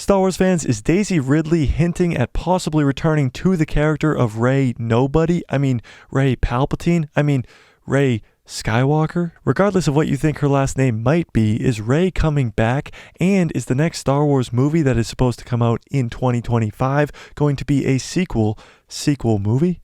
Star Wars fans, is Daisy Ridley hinting at possibly returning to the character of Rey Nobody? I mean, Rey Palpatine? I mean, Rey Skywalker? Regardless of what you think her last name might be, is Rey coming back? And is the next Star Wars movie that is supposed to come out in 2025 going to be a sequel movie?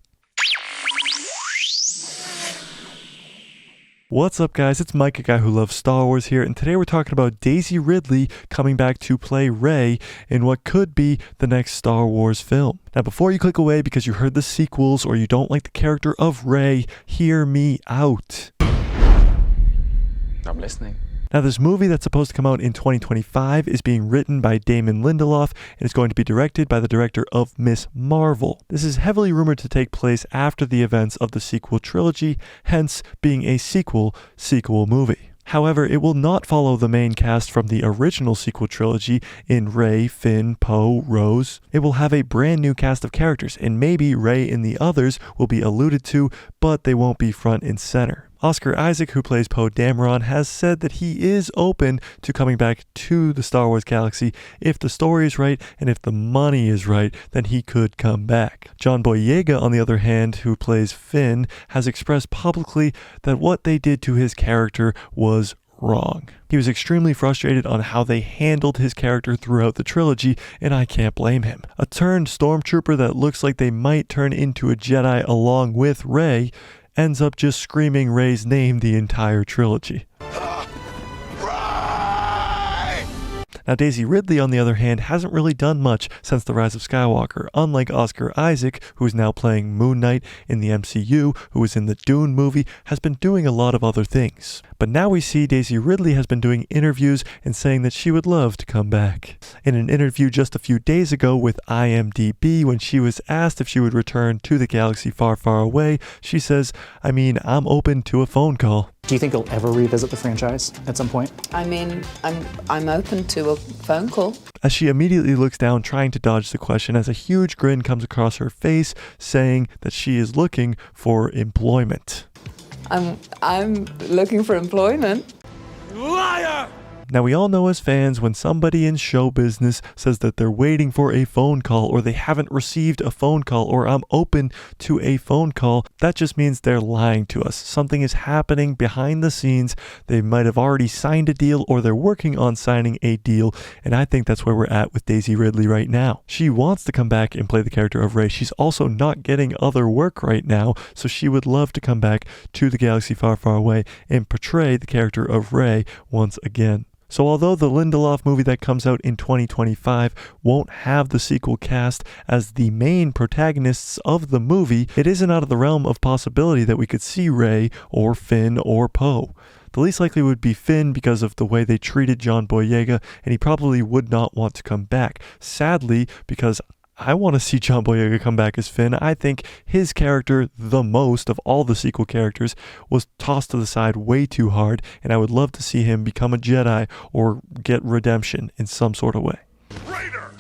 What's up, guys? It's Mike, a guy who loves Star Wars here, and today we're talking about Daisy Ridley coming back to play Rey in what could be the next Star Wars film. Now, before you click away because you heard the sequels or you don't like the character of Rey, hear me out. I'm listening. Now, this movie that's supposed to come out in 2025 is being written by Damon Lindelof and is going to be directed by the director of Ms. Marvel. This is heavily rumored to take place after the events of the sequel trilogy, hence being a sequel movie. However, it will not follow the main cast from the original sequel trilogy in Rey, Finn, Poe, Rose. It will have a brand new cast of characters, and maybe Rey and the others will be alluded to, but they won't be front and center. Oscar Isaac, who plays Poe Dameron, has said that he is open to coming back to the Star Wars galaxy if the story is right and if the money is right, then he could come back. John Boyega, on the other hand, who plays Finn, has expressed publicly that what they did to his character was wrong. He was extremely frustrated on how they handled his character throughout the trilogy, and I can't blame him. A turned stormtrooper that looks like they might turn into a Jedi along with Rey ends up just screaming Rey's name the entire trilogy. Now, Daisy Ridley, on the other hand, hasn't really done much since The Rise of Skywalker, unlike Oscar Isaac, who is now playing Moon Knight in the MCU, who was in the Dune movie, has been doing a lot of other things. But now we see Daisy Ridley has been doing interviews and saying that she would love to come back. In an interview just a few days ago with IMDb, when she was asked if she would return to the galaxy far, far away, she says, I'm open to a phone call. Do you think you'll ever revisit the franchise at some point? I'm open to a phone call. As she immediately looks down, trying to dodge the question, as a huge grin comes across her face, saying that she is looking for employment. I'm looking for employment. Liar! Now, we all know as fans, when somebody in show business says that they're waiting for a phone call or they haven't received a phone call or I'm open to a phone call, that just means they're lying to us. Something is happening behind the scenes. They might have already signed a deal or they're working on signing a deal, and I think that's where we're at with Daisy Ridley right now. She wants to come back and play the character of Rey. She's also not getting other work right now, so she would love to come back to the galaxy far, far away and portray the character of Rey once again. So although the Lindelof movie that comes out in 2025 won't have the sequel cast as the main protagonists of the movie, it isn't out of the realm of possibility that we could see Rey or Finn or Poe. The least likely would be Finn because of the way they treated John Boyega, and he probably would not want to come back. Sadly, because I want to see John Boyega come back as Finn. I think his character, the most of all the sequel characters, was tossed to the side way too hard, and I would love to see him become a Jedi or get redemption in some sort of way. Raider!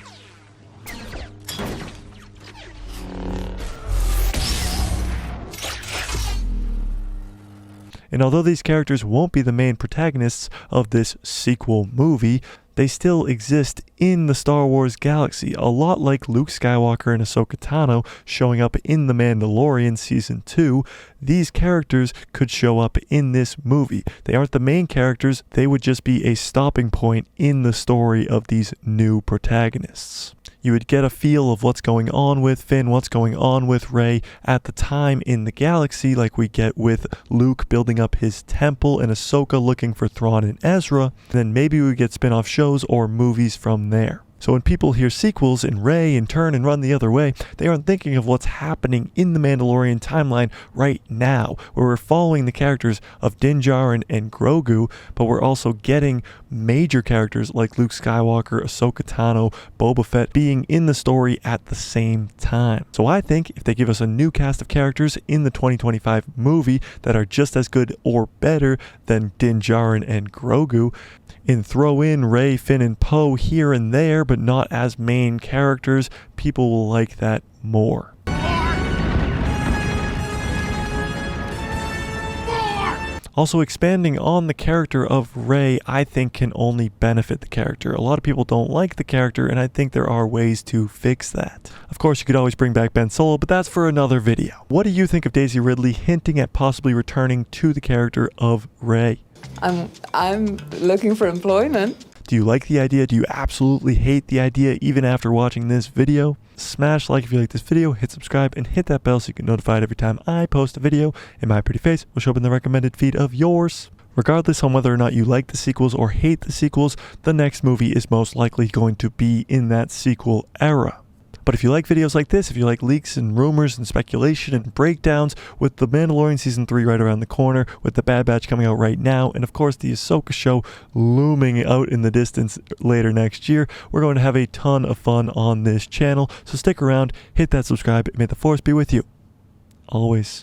And although these characters won't be the main protagonists of this sequel movie, they still exist in the Star Wars galaxy, a lot like Luke Skywalker and Ahsoka Tano showing up in The Mandalorian Season 2. These characters could show up in this movie. They aren't the main characters, they would just be a stopping point in the story of these new protagonists. You would get a feel of what's going on with Finn, what's going on with Rey at the time in the galaxy, like we get with Luke building up his temple and Ahsoka looking for Thrawn and Ezra. And then maybe we get spin-off shows or movies from there. So when people hear sequels and Rey and turn and run the other way, they aren't thinking of what's happening in the Mandalorian timeline right now, where we're following the characters of Din Djarin and Grogu, but we're also getting major characters like Luke Skywalker, Ahsoka Tano, Boba Fett being in the story at the same time. So I think if they give us a new cast of characters in the 2025 movie that are just as good or better than Din Djarin and Grogu, and throw in Rey, Finn, and Poe here and there, but not as main characters, people will like that more. Also, expanding on the character of REY, I think can only benefit the character. A lot of people don't like the character, and I think there are ways to fix that. Of course, you could always bring back Ben Solo, but that's for another video. What do you think of Daisy Ridley hinting at possibly returning to the character of REY? I'm looking for employment. Do you like the idea? Do you absolutely hate the idea even after watching this video? Smash like if you like this video, hit subscribe, and hit that bell so you get notified every time I post a video, and my pretty face will show up in the recommended feed of yours. Regardless on whether or not you like the sequels or hate the sequels, the next movie is most likely going to be in that sequel era. But if you like videos like this, if you like leaks and rumors and speculation and breakdowns, with The Mandalorian Season 3 right around the corner, with The Bad Batch coming out right now, and of course the Ahsoka show looming out in the distance later next year, we're going to have a ton of fun on this channel. So stick around, hit that subscribe, and may the Force be with you. Always.